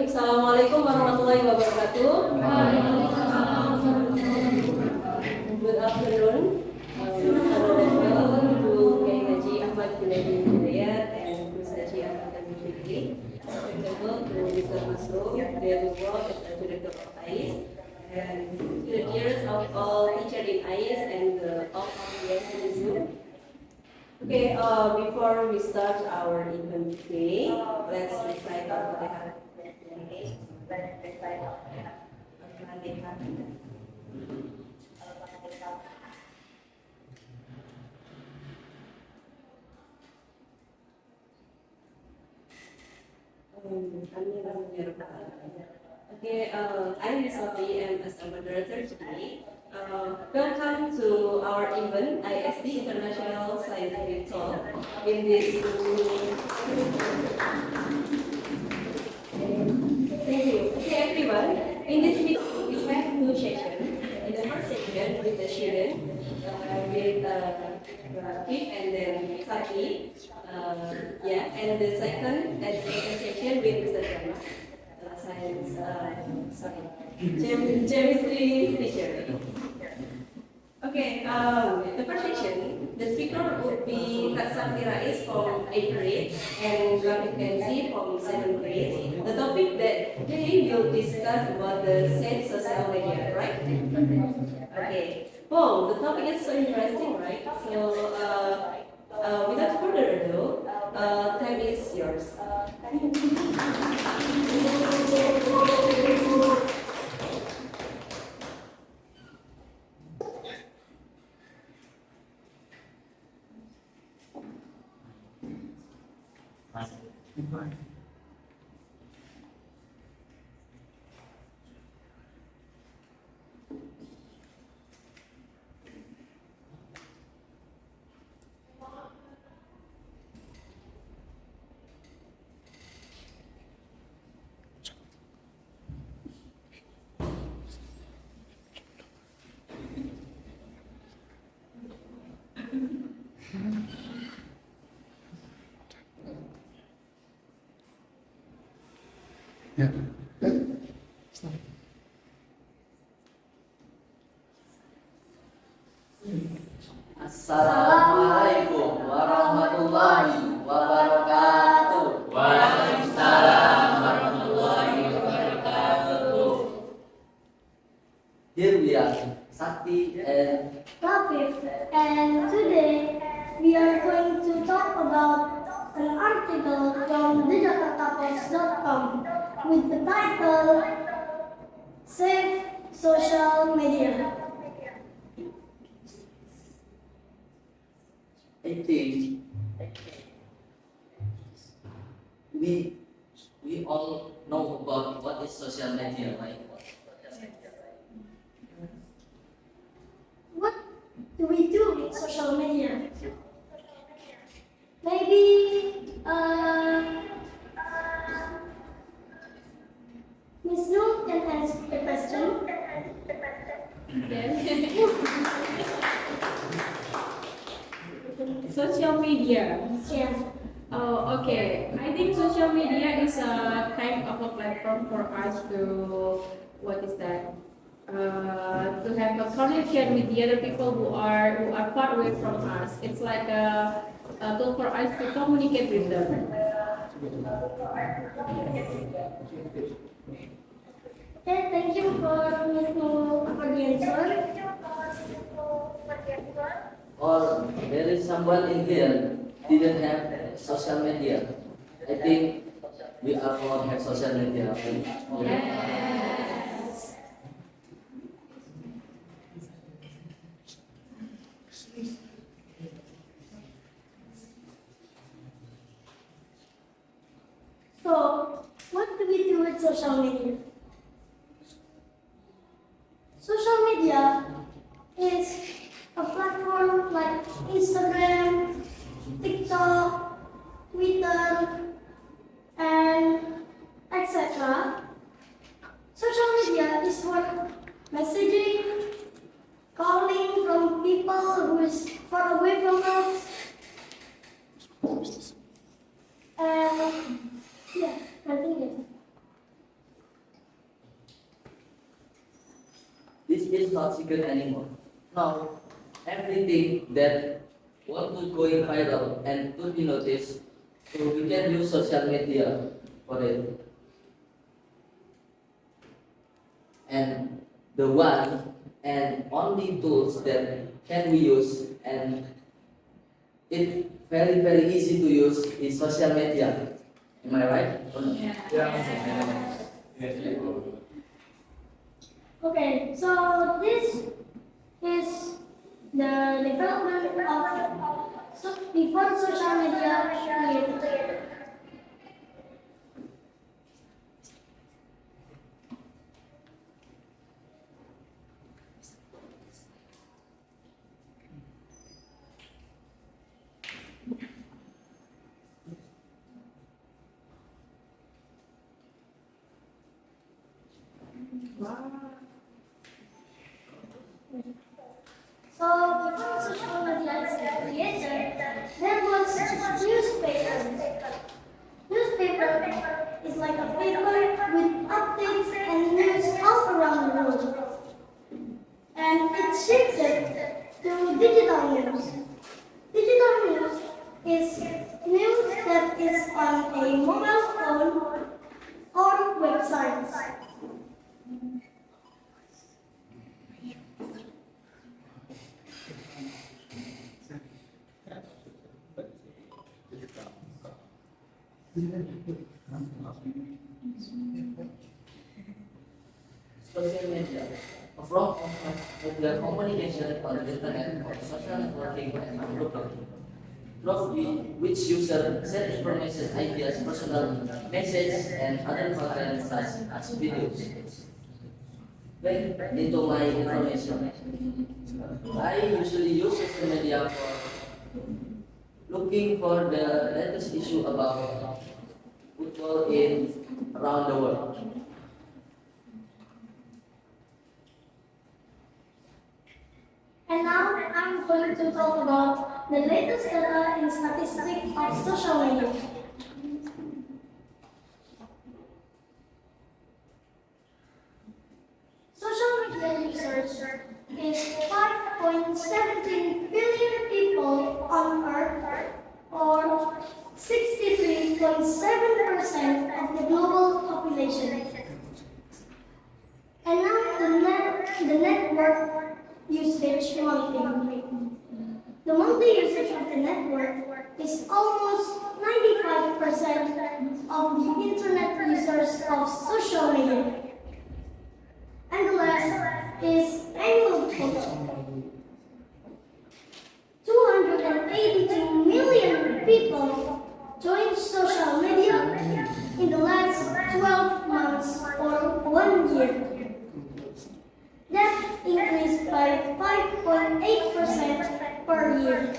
Bismillahirrahmanirrahim. Assalamualaikum warahmatullahi wabarakatuh. Good afternoon. Welcome to Haji Ahmad Deiya and Haji Ahmad M.Pd. Suitable to Mr. Masro, their work as a director of IS, and to the dearest of all teachers in IS and all audience in the Zoom. Okay, before we start our event today, let's recite Al-Fatihah. Okay, I'm Sophie and as a moderator today. Welcome to our event, ISD International Scientific Talk. In this, thank you. Okay, everyone. In this meeting, we have two sessions. In the first section, with the student, with Rafiq and then Sati, and the second section with Mr. Gama, science, chemistry teacher. Okay, the first section, the speaker would be Kak Sakti Rais from 8th grade and Rafiq Kenzi from 7th grade. The topic that they will discuss about the safe social media, right? Okay. Wow, the topic is so interesting, right? So, without further ado, time is yours. Ya. Assalamualaikum warahmatullahi wabarakatuh. Waalaikumsalam warahmatullahi wabarakatuh. Here we are, Sakti and Rafif, and today we are going to talk about an article from thejakartapost.com with the title Save Social Media. I think we all know about what is social media, right? What do we do with social media? Maybe Miss Nu can answer the question. Social media. Yes. Oh, okay. I think social media is a kind of a platform for us to, what is that? To have a connection with the other people who are far away from us. It's like a tool for us to communicate with them. Okay, thank you for Miss Nu for the answer. Or there is someone in here didn't have social media. I think we all have social media. Right? Yes. So, what do we do with social media? Social media is a platform like Instagram, TikTok, Twitter, and etc. Social media is for messaging, calling from people who is far away from us, and yeah, I think it. this is not secret anymore. Now, everything that want to going viral and to be noticed, so we can use social media for it. And the one and only tools that can we use and it very easy to use is social media. Am I right? Okay, so this is the development of before social media created. So before social media is created, there was newspaper. Newspaper is like a paper with updates and news all around the world. And it shifted to digital news. Digital news is news that is on a mobile phone or website. Social media, a form of the communication on the internet or social networking and networking, which user send information, ideas, personal messages, and other content such as videos. Back into my information, I usually use social media for looking for the latest issue about football in around the world. And now I'm going to talk about the latest data and statistics of social media. Social media users is 5.17 billion people on Earth, or 63.7% of the global population. And now the network usage monthly. The monthly usage of the network is almost 95% of the internet users of social media. And the last is annual total. 282 million people joined social media in the last 12 months or 1 year. That increased by 5.8% per year.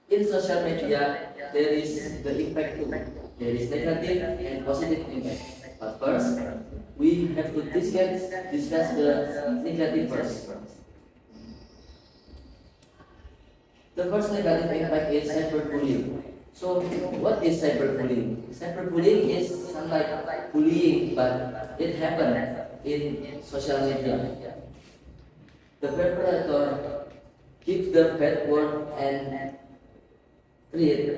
In social media, there is the impact too. There is negative and positive impact. But first, we have to discuss the negative first. The first negative impact is cyberbullying. So, what is cyberbullying? Cyberbullying is something like bullying, but it happens in social media. The perpetrator gives the bad word and create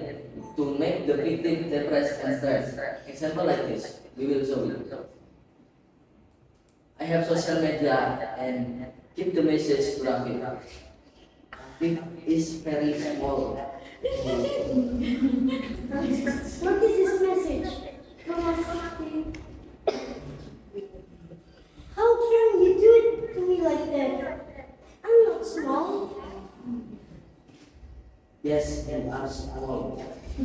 to make the victim depressed and stressed. Example like this, we will show you. I have social media and give the message to Rafi. It is very small. What is this message? How can you do it to me like that? I'm not small. Yes, you are small. I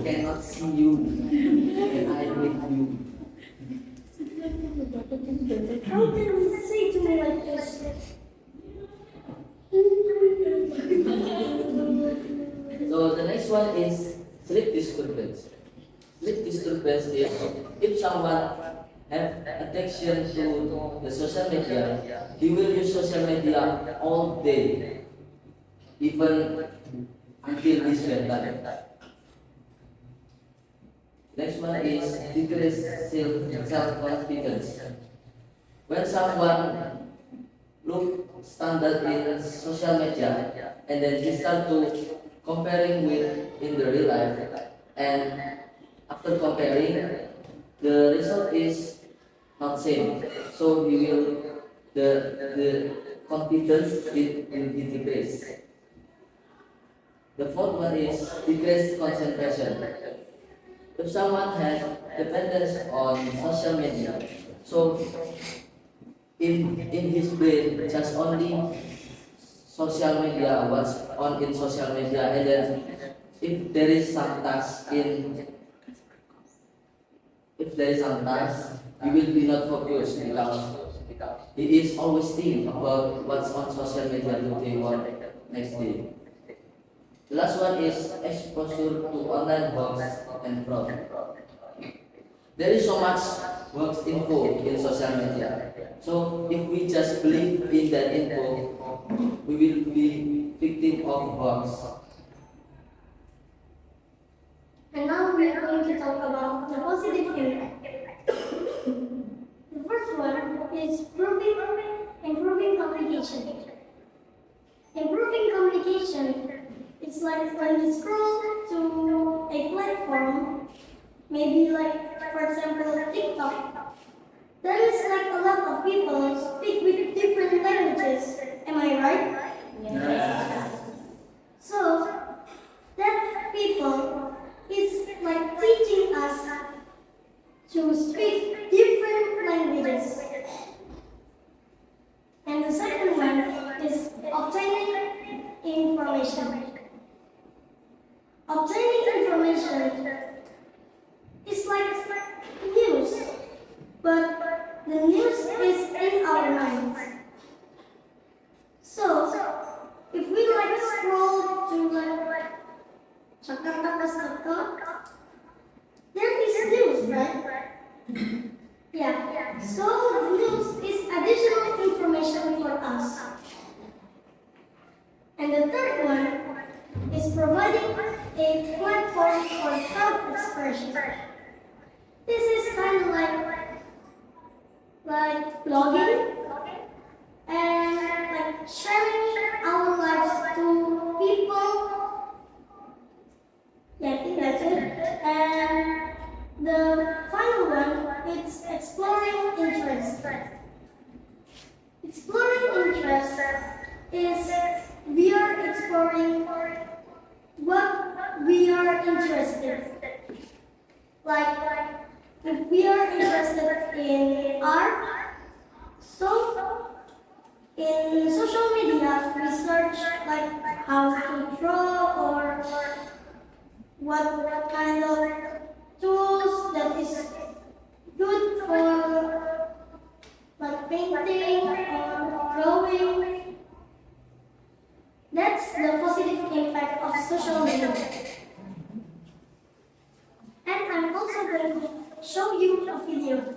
cannot see you, and I hate you. How can you say to me like this? So the next one is sleep disturbance. Sleep disturbance is if someone have addiction to the social media, he will use social media all day, even until his bedtime. Next one is decrease self-confidence. When someone look standard in social media and then he start to comparing with in the real life, and after comparing the result is not same, so he will the confidence will be decreased. The fourth one is decreased concentration. If someone has dependence on social media, so in his brain just only social media, what's on in social media, and then if there is some task in if there is some task, he will be not focused because he is always thinking about what's on social media today or next day. The last one is exposure to online hoax and fraud. There is so much hoax info in social media. So if we just believe in that info, we will be victim of hoax. And now we are going to talk about the positive impact. The first one is improving communication. Improving communication is like when you scroll to a platform, maybe like for example TikTok. There is like a lot of people speak with different languages. Am I right? Yes. So that people is like teaching us to speak different languages. And the second one is obtaining information. Obtaining information is like news, but the news is in our minds. So, if we like scroll to like Jakarta.com, there is news, right? Yeah. So the news is additional information for us. And the third one is providing a platform for self-expression. This is kind of like blogging and like sharing our lives to people. Yeah, I think that's it. And the final one is exploring interest. Exploring interest is we are exploring what we are interested. Like if we are interested in art, so in social media we search like how to draw or what kind of tools that is good for like painting or drawing. That's the positive impact of social media. And I'm also going to show you a video.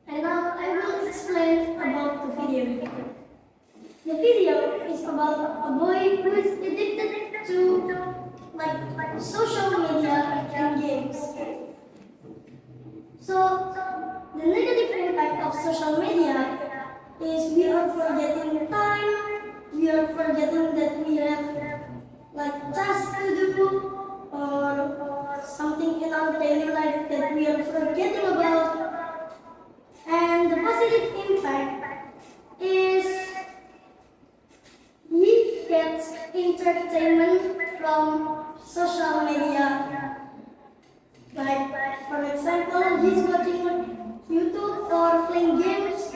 And now I will explain about the video. The video is about a boy who is addicted to like social media So, the negative impact of social media is we are forgetting time, we are forgetting that we have like tasks to do or something in our daily life that we are forgetting about. And the positive impact is we get entertainment from social media. Like, for example, he's watching YouTube or playing games.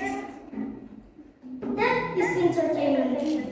That is entertainment.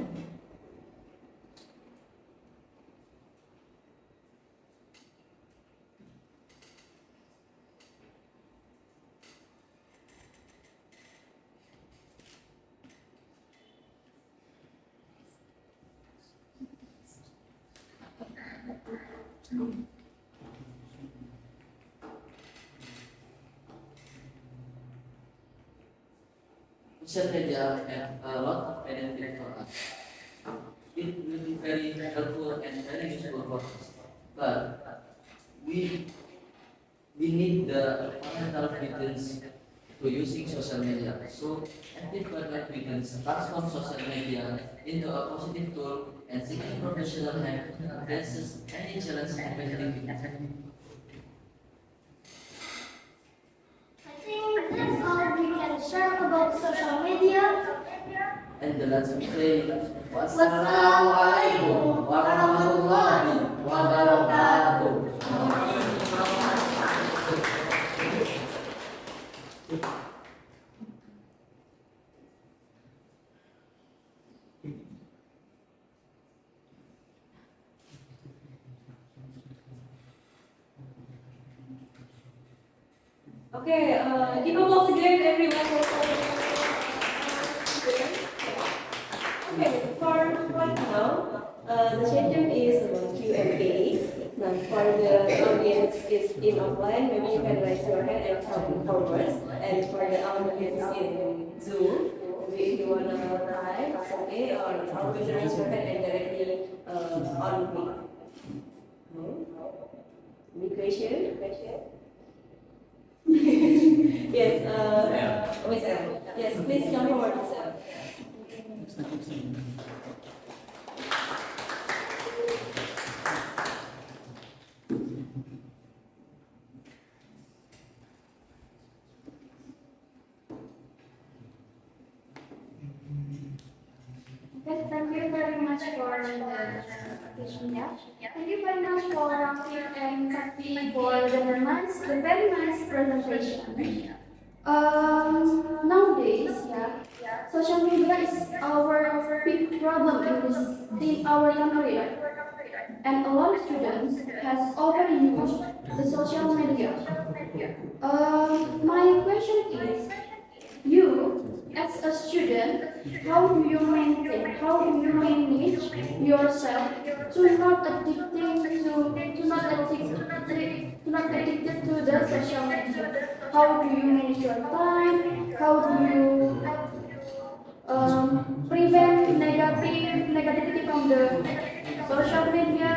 Social media have a lot of benefit for us. It will be very helpful and very useful for us. But we need the parental guidance to using social media. So active parental guidance transform social media into a positive tool and seeking professional help addresses any challenge effectively. I think that's all we can share about social media. And the last say, Wassalamualaikum warahmatullahi wabarakatuh. Okay, give applause again, everyone. Okay, for right now, the session is Q&A. Now, for the audience is in offline, maybe you can raise your hand and come forward. And for the audience in Zoom, maybe if you want to type, it's okay, or always raise your hand and directly on me. Any question? Yes, Miss L. Yes, please come forward, Miss L. Okay, thank you very much for the presentation. Yeah. Thank you very much for Rafi and Sakti for the very nice presentation. Nowadays, yeah, social media is our big problem in our country, and a lot of students has overused the social media. My question is, you, as a student, how do you manage yourself to not addicted to the social media? How do you manage your time? How do you prevent negativity from the social media?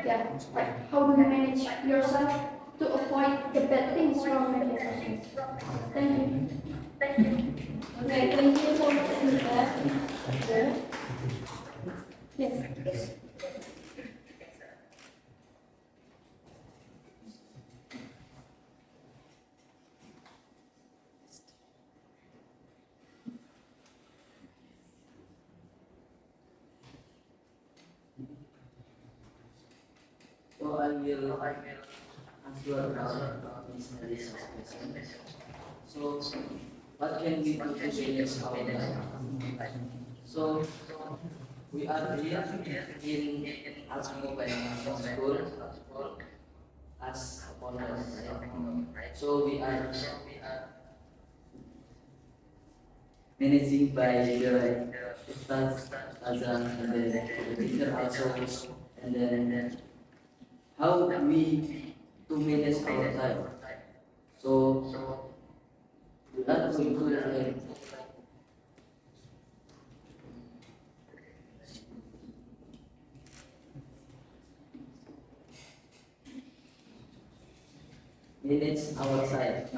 Yeah, like how do you manage yourself to avoid the bad things from media social? Thank you. Okay, thank you so much, Miss L. Yes. So I will answer about this question. So what can we do to manage our life? So we are here in Augmented school as a partner, right? So we are managing by the staff, and then the teacher also, and then how we to manage our time. So that will include manage our side?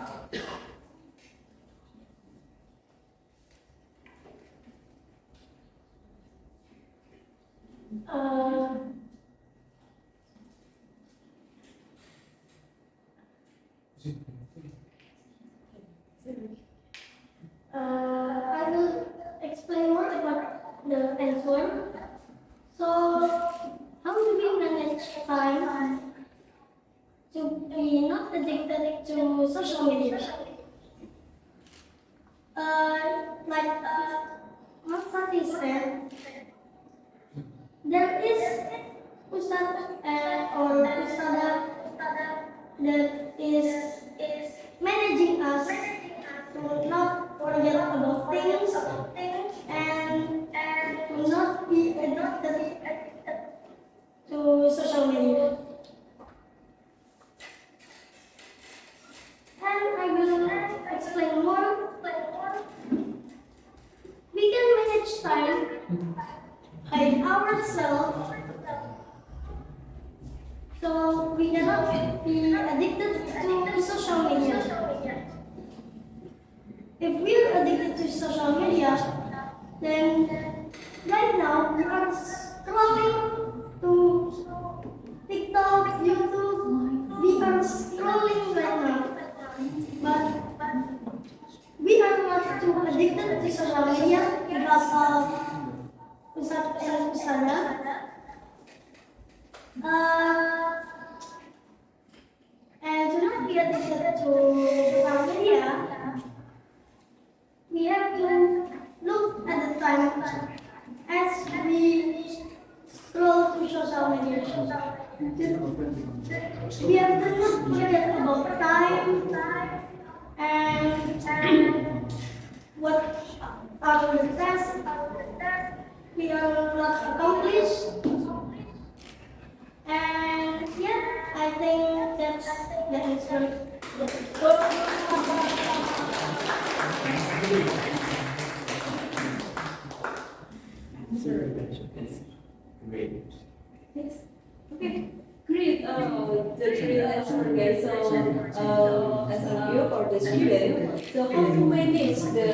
Uh, I will explain more about the answer. So, how do we manage time to be not addicted to social media? Like what Sati said, there is Ustad or Ustada that is managing us to not forget about things and to not be addicted to social media. And I will explain more. We can manage time by ourselves, so we cannot be addicted to social media. If we are addicted to social media, then right now we are scrolling to TikTok, YouTube. We are scrolling right now, but we are not too addicted to social media because of Ustad and Ustada. And to not be addicted to social media, we have to look at the time as we scroll through social media. We have to not forget about time and what are the tasks we are not accomplished. And yeah, I think that's the answer. Great. Yes. Okay. Great. That's great answer, guys. So, as a view for the student, so how to manage the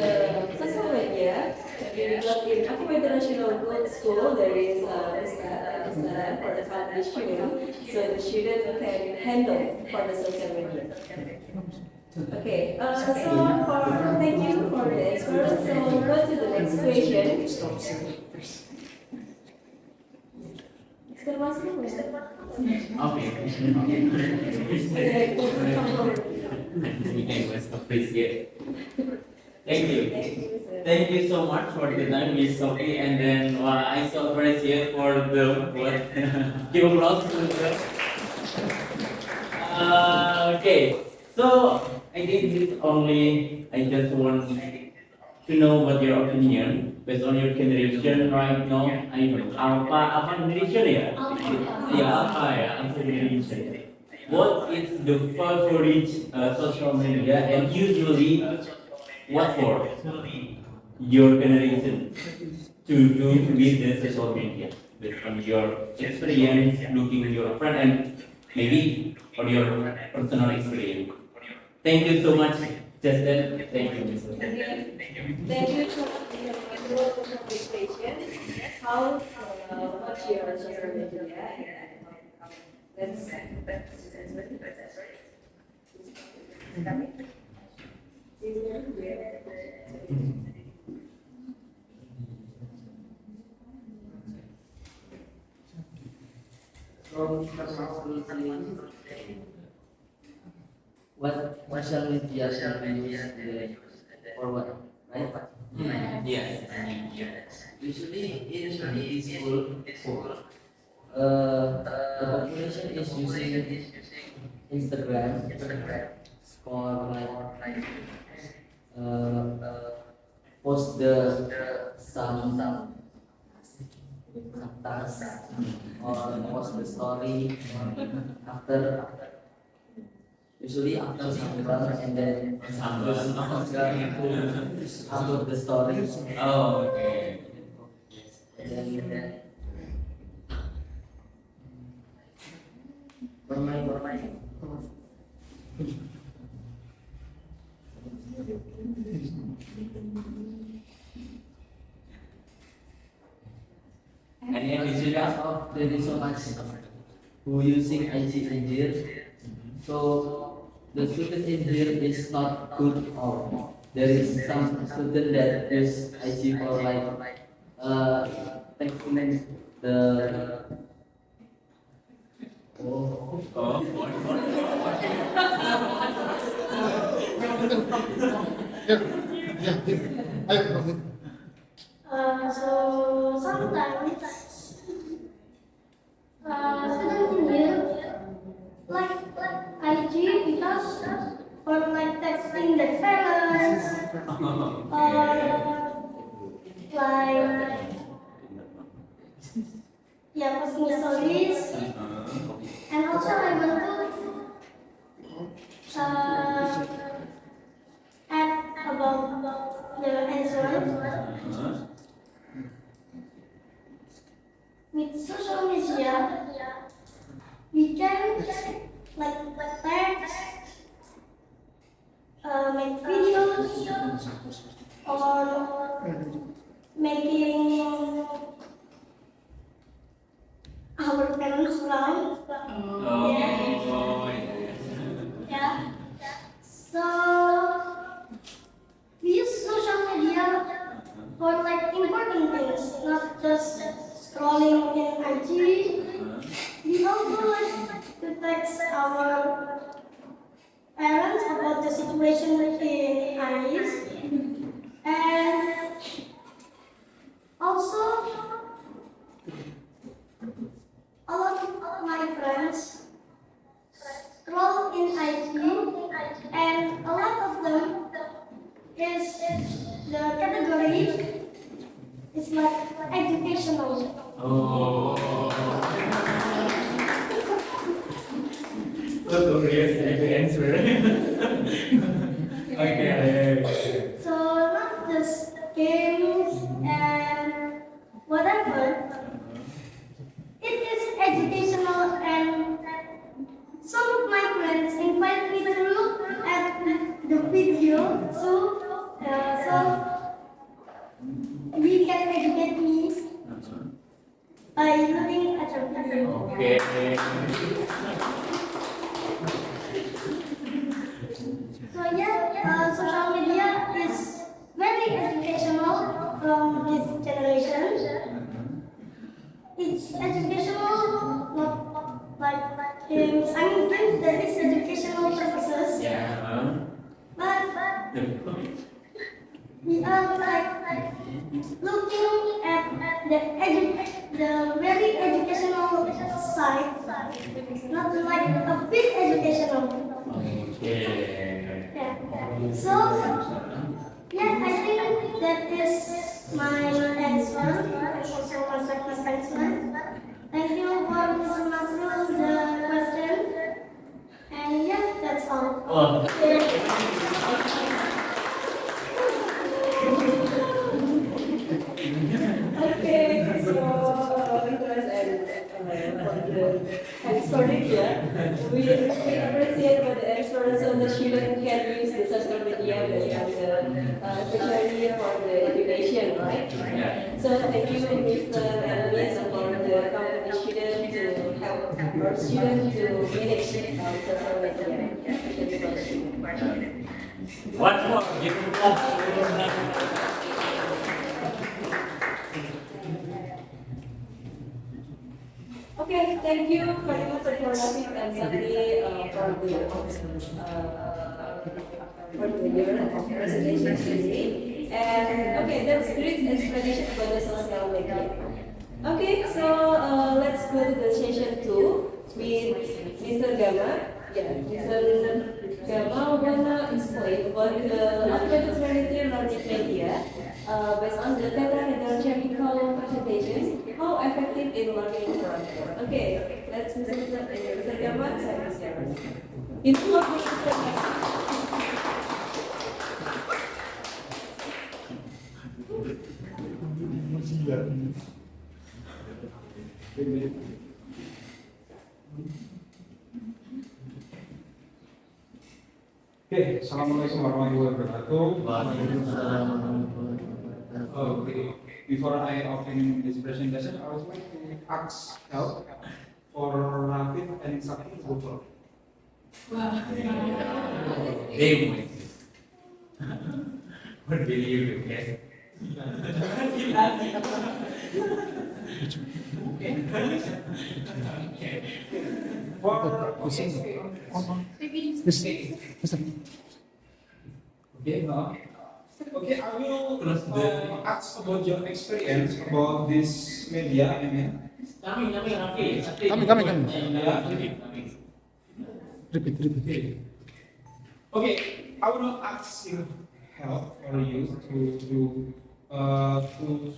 social media? Because in Augmented National Good School, there is Ustad for the family student, so the student can handle for the social media. Okay. Thank you for the answer. So, go to the next question. Mr. Masri, Okay. We can just appreciate. Thank you. Thank you so much for the time, Miss Sophie, and then I so appreciate for the what give applause to the. Okay, so I did this only. I just want to know what your opinion based on your generation right now. I know apa generation ya? Ya apa ya? Apa generation? What is the favorite social media and usually what for your generation to do with the social media based on your experience looking your friend and maybe on your personal experience. Thank you so much, Justin. Thank you, Mr. Thank you for the presentation. How what's your social media? Let's From what social media can we use for what, right? Yes. Usually in this school, the population is using Instagram for like post the some task or post the story after usually after some run and then Instagram to upload the story Oh, okay. and then for my Any addition? Because of there is so much who using IG in here, so the student in here is not good all. There is some student that use IG for like texting the oh Ayo, So sometimes students in here like IG because for like texting their parents or like yeah posting stories, and also I want to add about the answer. With social media, we can like text, make videos, or making our parents proud. Yeah. So we use social media for like important things, not just scrolling in IG. We also like to text our parents about the situation in ICE, and also a lot of my friends scroll in IG, and a lot of them is the category is like educational. So curious to answer. Okay. So not just games and whatever. It is educational, and some of my friends invite me to look at the video, so we can educate me by looking at the video. Okay. So yeah, social media is very educational from this generation. It's educational, not like games. I mean, games there is educational purposes, Yeah. but we are like looking at the very educational side, not like a bit educational. Okay. Yeah. So yeah, I think that is my answer, and also Masak's answer. Thank you for Mr. Masrul the question, and yeah, that's all. Oh. Okay, so because and for the expertise, we appreciate for the experts so the student can use the social media and especially for the education, right? Yeah. So thank you, Mr. and Miss, for the company student to help our students to manage social media, especially for students. What more? Give me applause. Okay, thank you very much for Rafiq and Sabri for your presentation today. And okay, that's great explanation about the social media. Okay, so let's go to the session 2 with Mr. Gama. Yeah, Mr. Gama wanna explain about the augmented reality learning media based on the chemical presentations. How effective in learning process? Okay, let's listen to Mr. Gama. Saya yours. Itu Okay, Assalamualaikum warahmatullahi wabarakatuh. Waalaikumsalam warahmatullahi wabarakatuh. Okay, before I open this presentation, I would like to ask help for Rafif and Sakti to go for. They will exist. What will you do? Yes. Okay, okay, I will ask about your experience about this media. I mean, Kami. Repeat. okay, I will ask you help for you to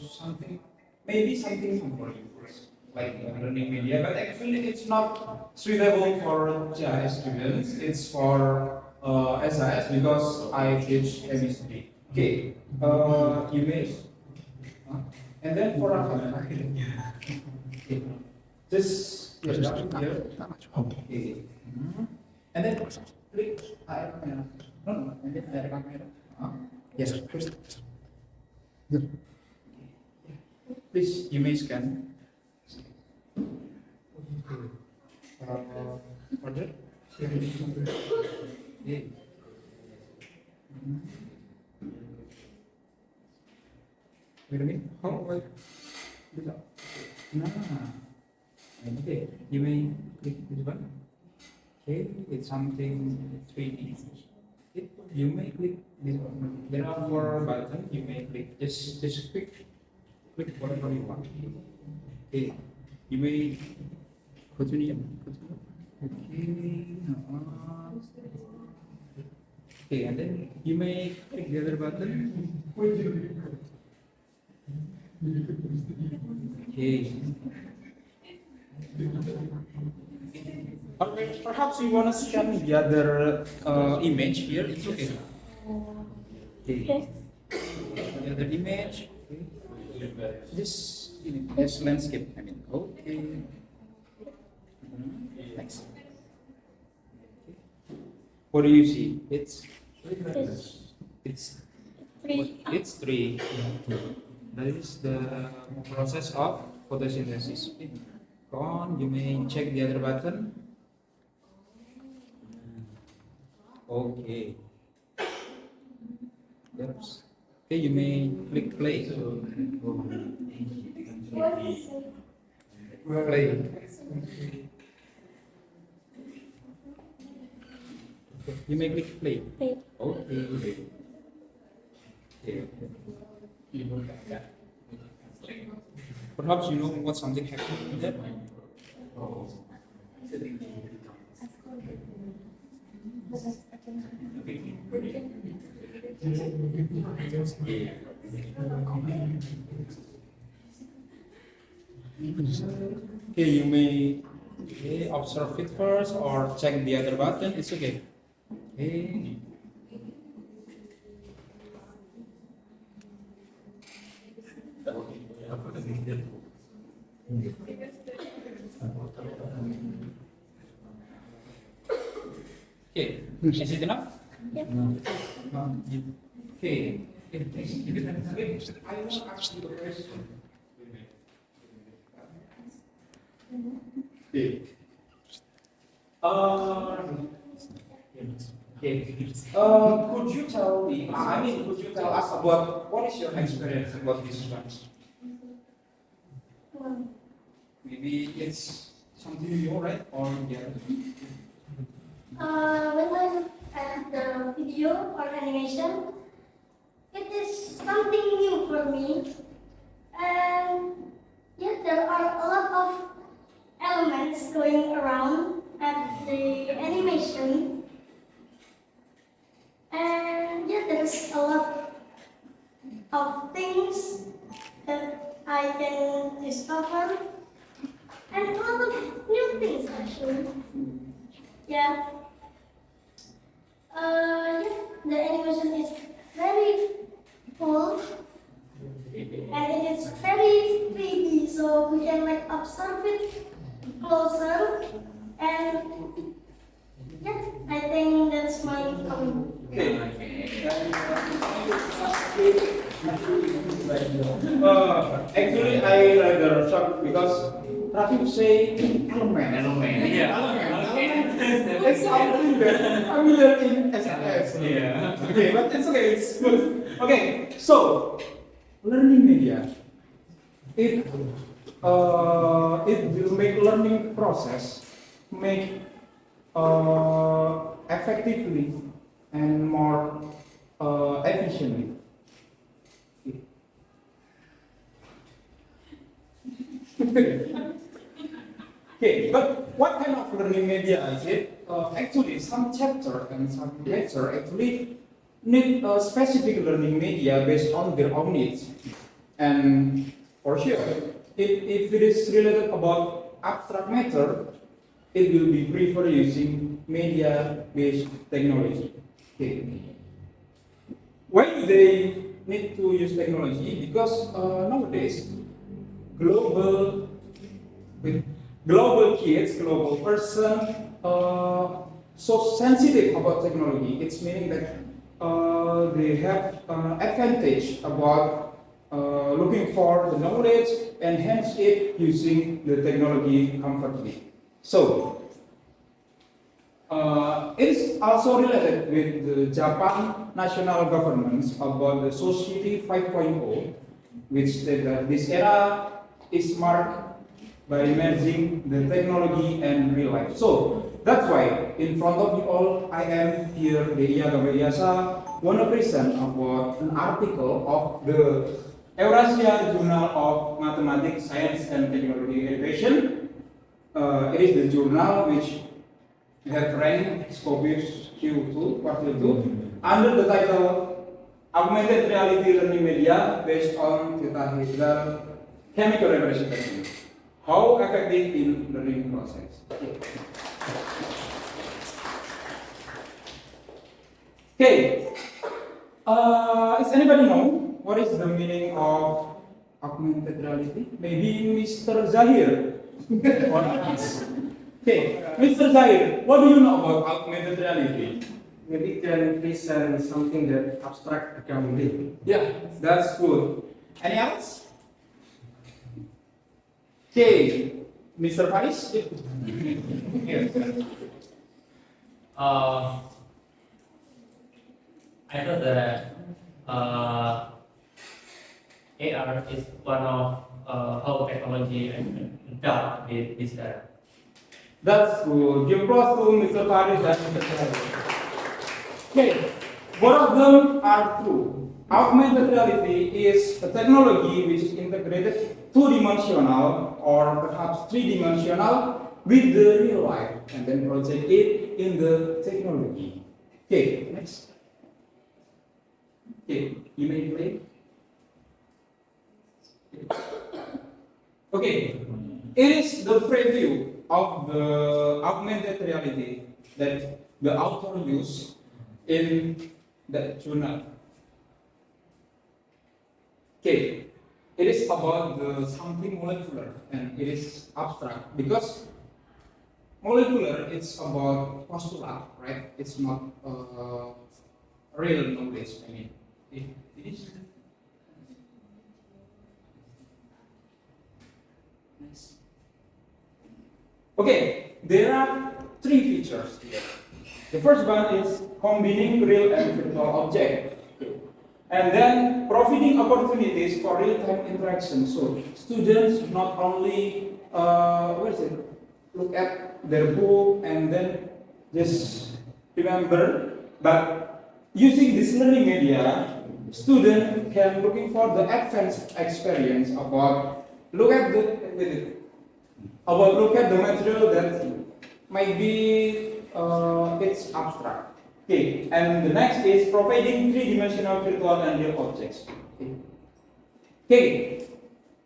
something, maybe something new for you first, like learning media, but actually it's not suitable for JS students. It's for SAS because I teach M.Pd. Okay, you may, and then for okay. Just here. Okay. And then click air kamera. No, and then air kamera. Yes, first. Please, you may scan. Order. Okay. Wait a minute. How? Wait. Nah. Okay. You may click this button. Okay, it's something 3D. You may click this button. There are 4 buttons. You may click. Just click whatever you want. Okay. You may continue. Okay. Okay, and then you may click the other button. Okay. Or perhaps you want to scan the other image here. It's okay. Okay. The other image. Okay. This landscape. I mean, okay. Next. What do you see? It's 3. That is the process of photosynthesis. Go on, you may check the other button. Okay. Yep. Okay, you may click play. Play. You may click play. Okay. Perhaps you know what something happened there. Oh. Okay, you may observe it first or check the other button. It's okay. Okay. Okay, is it enough? Yep. Okay. I will ask you a question. Okay. Could you tell me? Could you tell us about what is your experience about this one? Maybe it's something new, right? Or yeah. When I look at the video or animation, it is something new for me. And yet there are a lot of elements going around at the animation. And yet there's a lot of things that I can discover. And a lot of new things actually. Yeah. The animation is very cool and it is very 3D, so we can like observe it closer. And yes, I think that's my comment. Actually, I rather shocked because Rafif say element. It's something that familiar in SMS. Yeah. Okay, but it's okay. It's good. Okay, so learning media, it will make learning process make effectively and more efficiently. Okay, but what kind of learning media is it? Actually, some chapter and some lecture actually need a specific learning media based on their own needs. And for sure, if it is related about abstract matter, it will be prefer using media-based technology. Okay. Why do they need to use technology? Because nowadays, global with global kids, global person, so sensitive about technology. It's meaning that they have advantage about looking for the knowledge, enhance it using the technology comfortably. So it is also related with the Japan national governments about the Society 5.0, which state that this era is marked by merging the technology and real life. So that's why in front of you all, I am here, Deiya Gama Ilyasa, want to present about an article of the Eurasia Journal of Mathematics, Science and Technology Education. It is the journal which have ranked Scopus Q2, quarter 2, under the title Augmented Reality Learning Media based on tetrahedral chemical representation. How effective in learning process? Okay. Does anybody know what is the meaning of augmented reality? Maybe Mr. Zahir. Okay, Mr. Zahir, what do you know about augmented reality? Maybe can present something that abstract become real. Yeah, that's good. Any else? Okay, Mr. Faris. Yes. I thought that AR is one of how technology adapt with this era. That's good. Give applause to Mr. Faris and Mr. Faris. Okay, both of them are true. Augmented reality is a technology which is integrated two-dimensional or perhaps three-dimensional with the real life and then project it in the technology. Okay, next. Okay, you may play. Okay, it is the preview of the augmented reality that the author used in the journal. Okay, it is about the something molecular and it is abstract because molecular it's about postulat, right? It's not real knowledge. I mean, it is. Next. Okay, there are three features here. The first one is combining real and virtual object. And then providing opportunities for real-time interaction. So students not only look at their book and then just remember, but using this learning media, student can looking for the advanced experience about look at the material that might be it's abstract. Okay, and the next is providing three-dimensional virtual and real objects. Okay,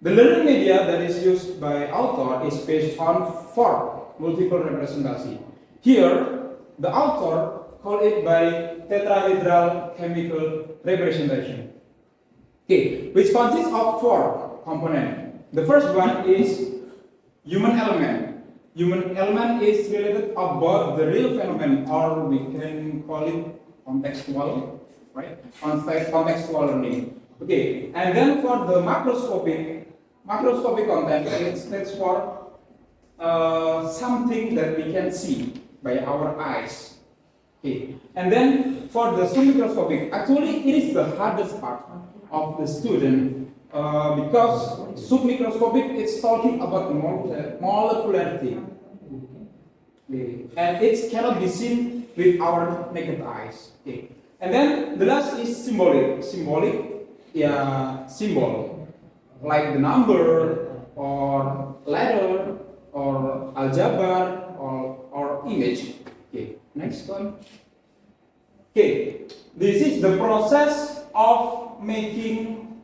the learning media that is used by author is based on four multiple representation. Here, the author call it by tetrahedral chemical representation. Okay, which consists of four components. The first one is human element. Human element is related about the real phenomenon, or we can call it contextual, right? Contextual learning. Okay, and then for the macroscopic content, it stands for something that we can see by our eyes. Okay, and then for the submicroscopic, actually it is the hardest part of the student because submicroscopic is talking about molecularity. Okay. And it cannot be seen with our naked eyes. Okay. And then the last is symbolic. Symbolic, yeah, symbol like the number or letter or algebra or image. Okay. Next one. Okay. This is the process of making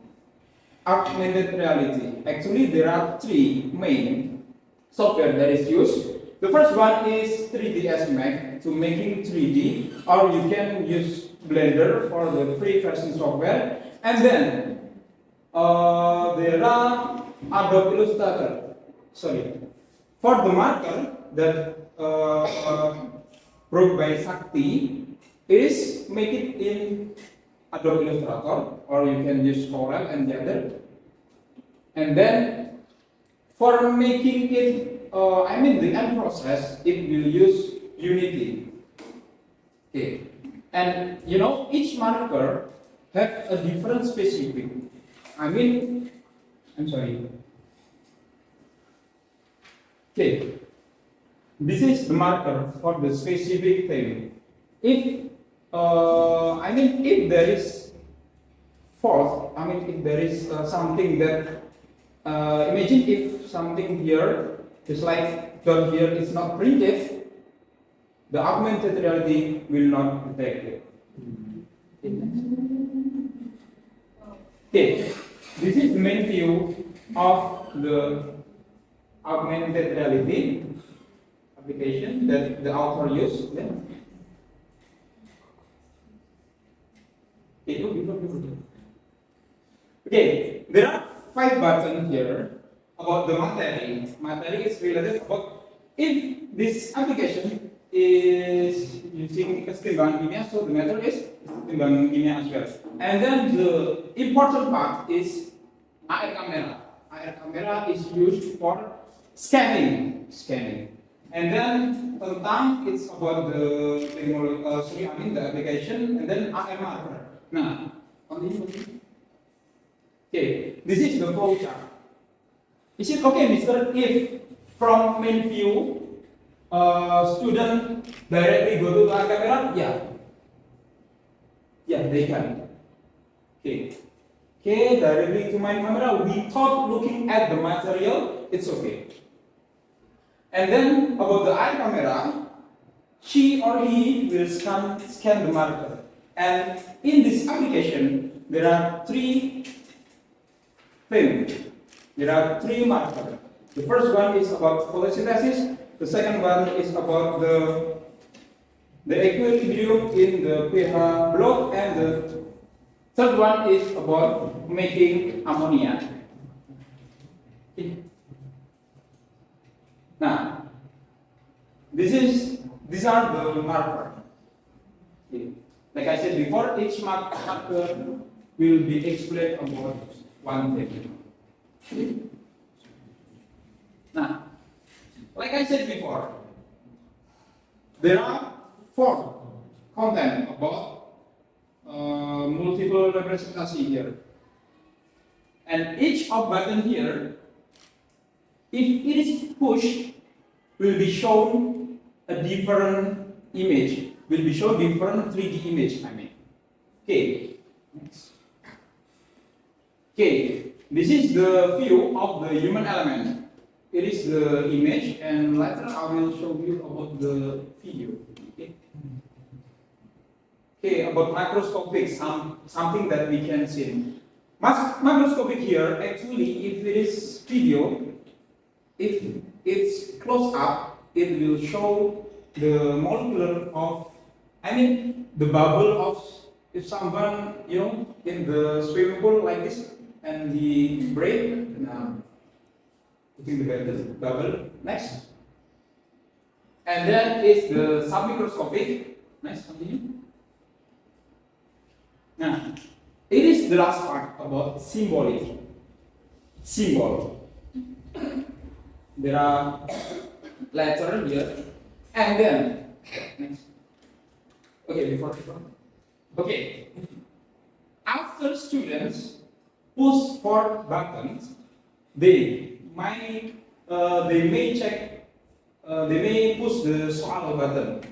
augmented reality. Actually, there are three main software that is used. The first one is 3ds Max to making 3D, or you can use Blender for the free version software. And then there are Adobe Illustrator. Sorry, for the marker that brought by Sakti is make it in Adobe Illustrator, or you can use Corel and the other. And then for making it, the end process, it will use Unity. Okay, and you know each marker have a different specific. I'm sorry. Okay, this is the marker for the specific thing. If if there is false, if there is something that imagine if something here is like dot here is not printed, the augmented reality will not detect it. Okay, this is the main view of the augmented reality application that the author used. Okay, there are 5 buttons here about the material. Material is related about if this application is using kesetimbangan kimia, so the matter is kesetimbangan kimia as well. And then the important part is AR camera. AR camera is used for scanning. And then tentang it's about the technology, the application, and then AR marker. Nah, continue. Okay, this is the flow chart. Is it okay, Mister, if from main view, student directly go to the camera? Yeah, they can. Okay, directly to my camera without looking at the material, it's okay. And then about the eye camera, she or he will scan the marker. And in this application, there are 3 things. There are 3 markers. The first one is about photosynthesis. The second one is about the equilibrium in the pH block, and the third one is about making ammonia. Now, these are the markers. Like I said before, each marker will be explained about one thing. Now, like I said before, there are 4 content about multiple representation here, and each of button here, if it is pushed, will be shown a different image. Will be shown different 3D image. Okay. Next. Okay. This is the view of the human element. It is the image, and later I will show you about the video. Okay, about macroscopic, something that we can see. Macroscopic here, actually, if it is video, if it's close up, it will show the molecular of, the bubble of, if someone, in the swimming pool like this, and the break, now, putting the bubble, next. And then is the submicroscopic, next, continue. Now, It is the last part about symbolic. Symbol. There are letters here, and then next. Okay, before this one. Okay. After students push for buttons, they may check. They may push the soal button.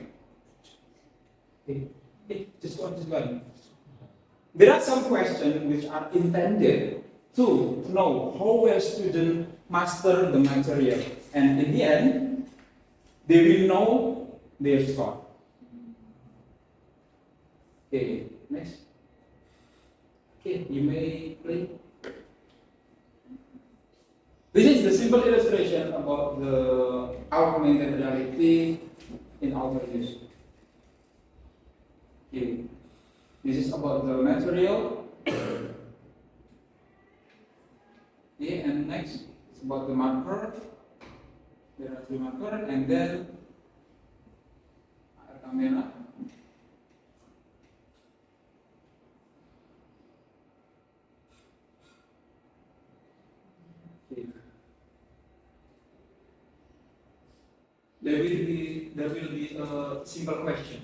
Okay. Just one. There are some questions which are intended to know how well students master the material, and in the end, they will know their score. Okay, next. Okay, you may play. This is the simple illustration about the augmented reality in outer use. Okay. This is about the material. Okay, and next it's about the marker. There are 3 markers, and then ada kamera. Okay. There will be a simple question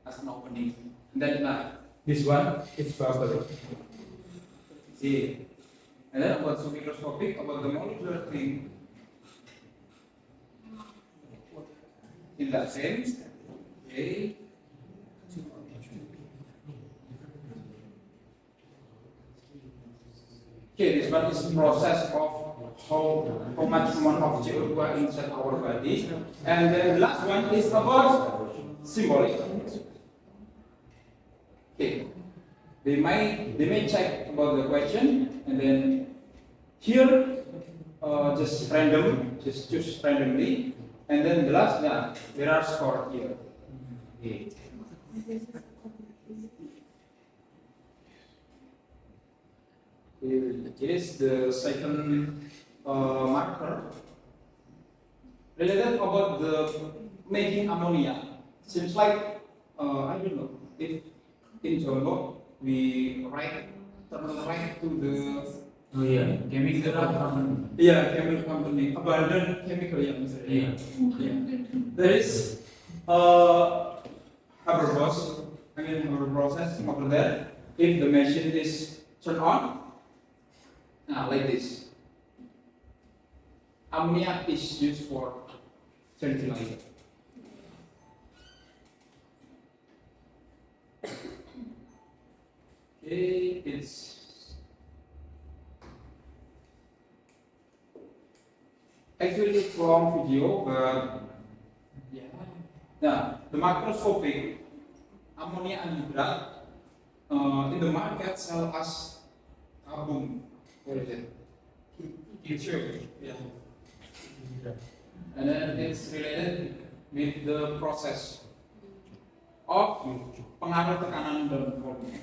as an opening. And then this one is bubble. See. And then about the microscopic, about the molecular thing. In that sense, okay. Okay, this one is the process of how much one of CO2 inside our body. And then the last one is about symbolic. Okay. They may check about the question, and then here just choose randomly, and then the last there are scores here. Okay. It is the second marker related about the making ammonia. Seems like I don't know if in Jolo we turn right to the chemical company. chemical company, abandoned chemical There is Haber process over there. If the machine is turned on, like this. Ammonia is used for fertilizer. Okay, it's actually from video, but the macroscopic ammonia anhydride in the market sell as tabung. What is it? YouTube. And then it's related with the process of pengaruh tekanan dan volume.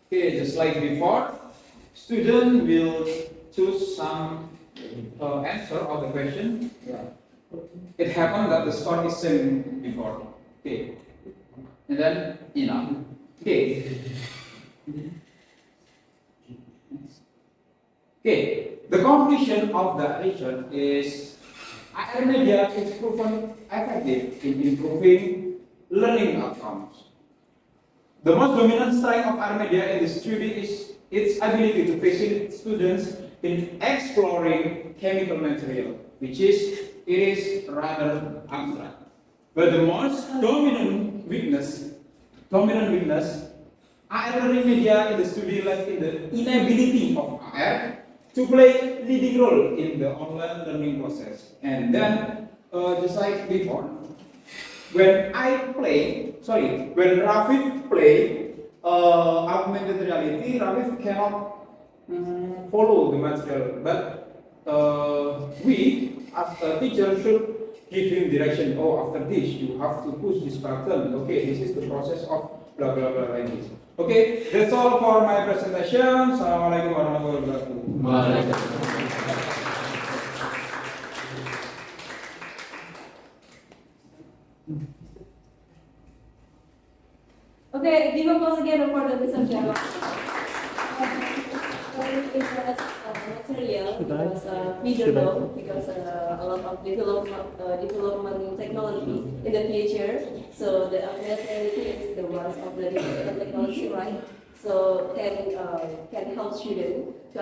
Okay, just like before, student will choose some answer of the question. It happened that the score is same before. Okay, and then enough. Okay. Okay, the conclusion of the research is AR media is proven effective in improving learning outcomes. The most dominant strength of AR media in the study is its ability to facilitate students in exploring chemical material, which is rather abstract. But the most dominant weakness AR learning media in the study lies in the inability of AR to play leading role in the online learning process. And then, just like before, when Rafif play augmented reality, Rafif cannot follow the material, but we as a teacher should give him direction. Oh, after this you have to push this button. Okay, this is the process of blah blah blah like this. Okay, that's all for my presentation. Assalamualaikum warahmatullahi wabarakatuh. Okay, give applause again for the Mr. Java. It was material because we don't know because a lot of development technology in the future. So the augmented reality is the one of the development technology, right? So can help students to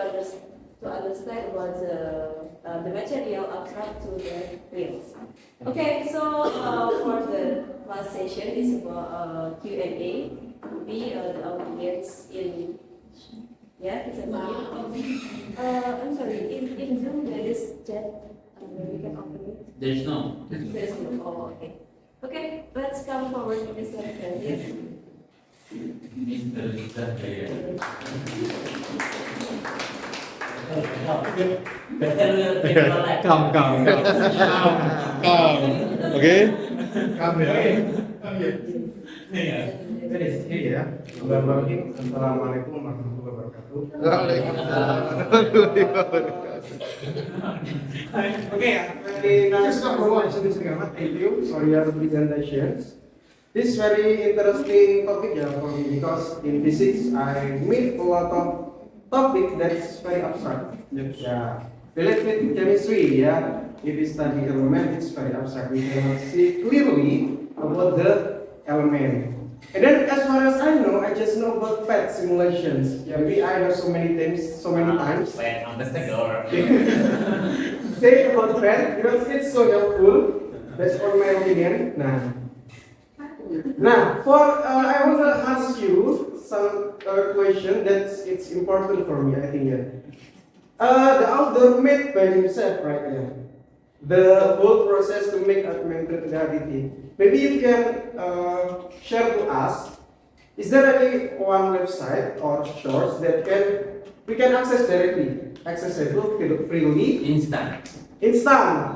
understand about the material abstract to the real. Okay, so for the last session is about Q&A. We the audience in it's a I'm sorry, in Zoom there is chat we can open it. There's no. There's no. Oh, okay. Okay, let's come forward to Mr. Frederick. Mr. Deiya. Come. Okay. Jadi sini ya. Assalamualaikum warahmatullahi wabarakatuh. Okay, very nice presentation, Mr. Gama. Thank you for your presentations. This very interesting topic for me because in physics I meet a lot of topic that's very abstract. Yeah, related with chemistry. Yeah, if we study element, it's very abstract. We cannot see clearly about the element. And then as far as I know, I just know about PET simulations. Yeah, maybe I know so many times. I'm the second. Say about PET because it's so helpful. That's for my opinion. Now, I want to ask you some question that's it's important for me. I think the author made by himself, right? Yeah. The whole process to make augmented reality. Maybe you can share to us. Is there any one website or source that we can access directly, accessible freely, Instant.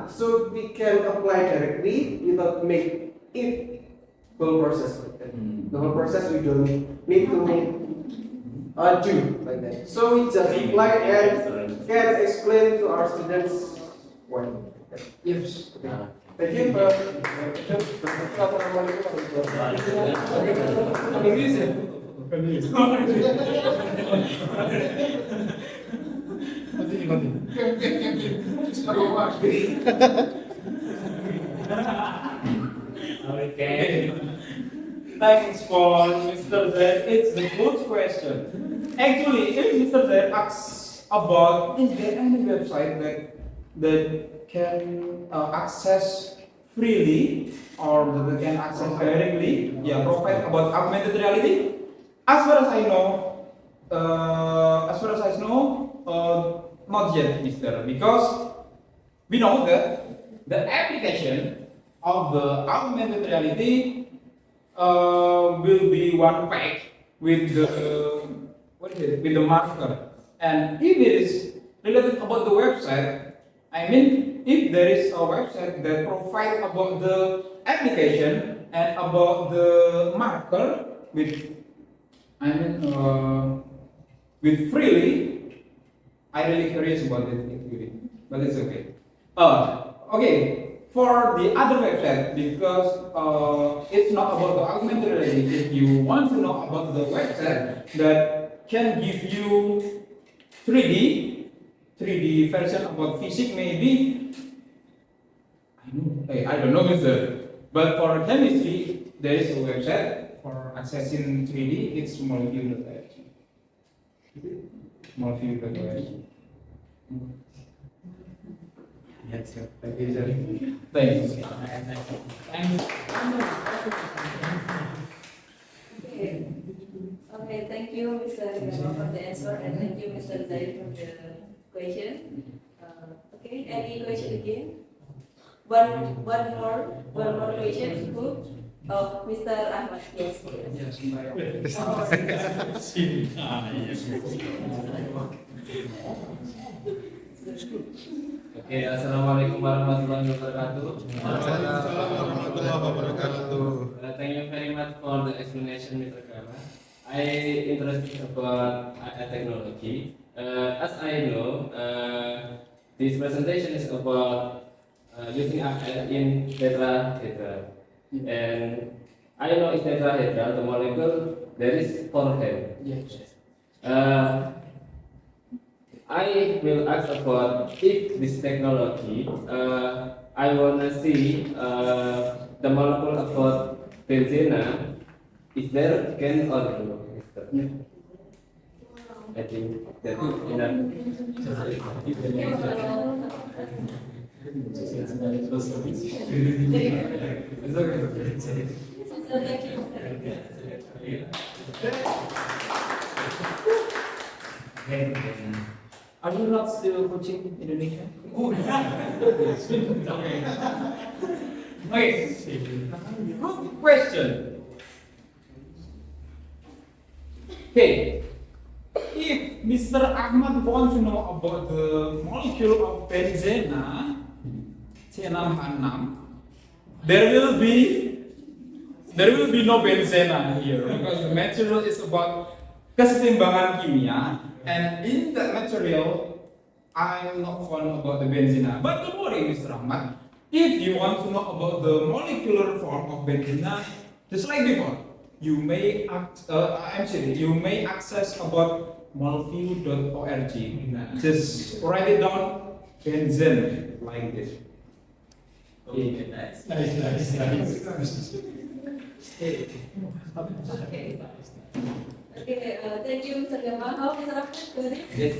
so we can apply directly without make it whole process like that. The whole process we don't need to do like that. So we just apply and can explain to our students why. Yes. Thank you for Okay. Thanks for Mr. Z. It's a good question. Actually, if Mr. Z asks about is there any website that can access freely or that can access directly, provide about augmented reality. As far as I know, not yet, Mister, because we know that the application of the augmented reality will be one pack with the marker, and if it is related about the website, I mean, if there is a website that provides about the application and about the marker with freely, I really curious about it actually, but it's okay. Okay. For the other website, because it's not about the augmented reality. If you want to know about the website that can give you 3D version about physics, maybe I don't know, Mister. But for chemistry, there is a website for accessing 3D. It's smallview.org. Smallview.org. Yes, sir. Thank you, sir. Thanks. Okay, thank you, Mr. Gama, for the answer, and thank you, Mr. Zaid, for the question. Okay, any question again? One more question. Who? Oh, Mr. Ahmad. Yes. Oke, assalamualaikum warahmatullahi wabarakatuh. Thank you very much for the explanation, Mr. Gama. I interested about technology. As I know, this presentation is about using in data. And I know in tetrahedral, the molecule, there is 4 head. Yes. I will ask about if this technology, I want to see the molecule about benzene, is there can or no? I think that enough. Are you not still coaching Indonesia? Okay. Good question. Okay. If Mr. Ahmad wants to know about the molecule of benzene, C6H6, there will be no benzene here because the material is about kesetimbangan kimia, and in that material I'm not fond about the benzene. But don't worry, Mr. Ahmad. If you want to know about the molecular form of benzene, just like before, you may you may access about moleview.org. Just write it down, benzene, like this. Okay, nice. Nice. Okay, thank you, Mr. Gama. How Mr. Ahmad? Yes.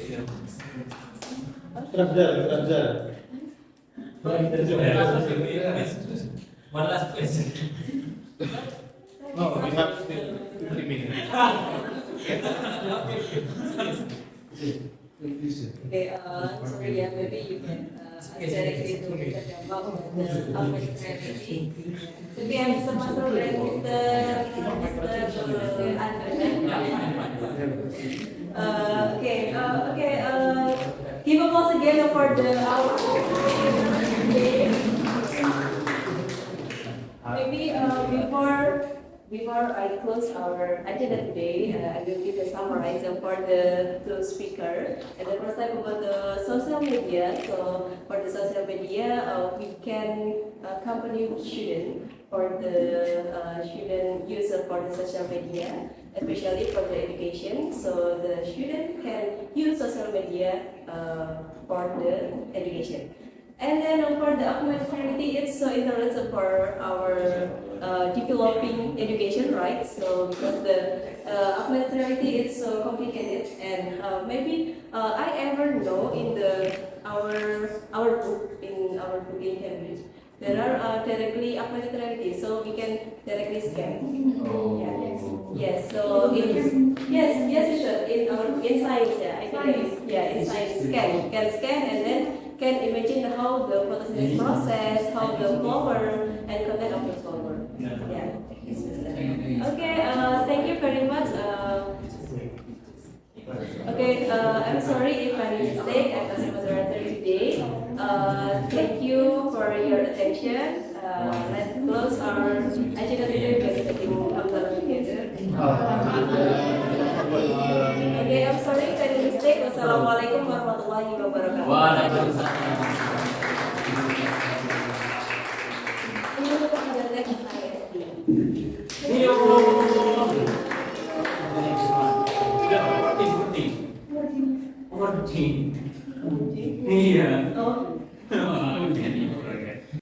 One last question. No, we have still 50 minutes. Okay, sorry, yeah, maybe you can directly to Mr. Gama about the augmented reality. Okay, Mr. Masro and Mr. Give applause again for the maybe before I close our agenda today, I will give a summary for the two speakers. And the first time about the social media. So for the social media, we can accompany student for the student use for the social media, especially for the education. So the student can use social media for the education. And then for the augmented reality, it's so interesting for our developing education, right? So because the augmented reality is so complicated, and maybe I ever know in our book in Cambridge, there are directly augmented reality, so we can directly scan. Yes. So yes, sir. In science, yeah, I think in science, can scan and then can imagine how the photosynthesis process, how the flower and content of the flower. Yeah. Okay. Thank you very much. Okay. I'm sorry if I made mistake. I'm a moderator today. Thank you for your attention. Let's close our agenda today by taking Hamdalah together. Okay, I'm sorry if I made mistake. Wassalamualaikum warahmatullahi wabarakatuh. Waalaikumsalam. Ini untuk ada next ISD. Iya. Oh.